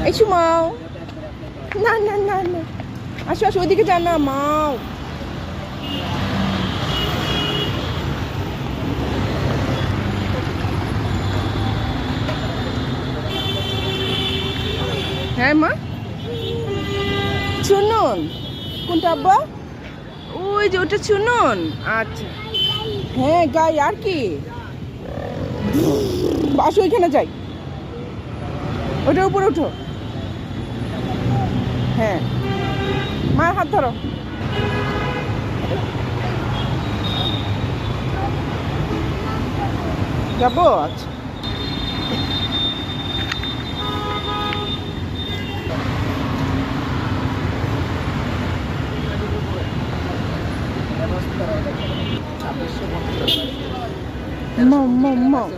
এই সুমাও, না না না না, আসো আসো, ওইদিকে যান না মাও। হ্যাঁ মা, চুনুন কোনটা আব্বা? ওই যে ওটা চুনুন। আচ্ছা হ্যাঁ গাই, আর কি? আসো ওইখানে যাই, ওটার উপরে উঠো। হ্যাঁ মায়ের হাত ধরো। যাবো? আচ্ছা মম মম মম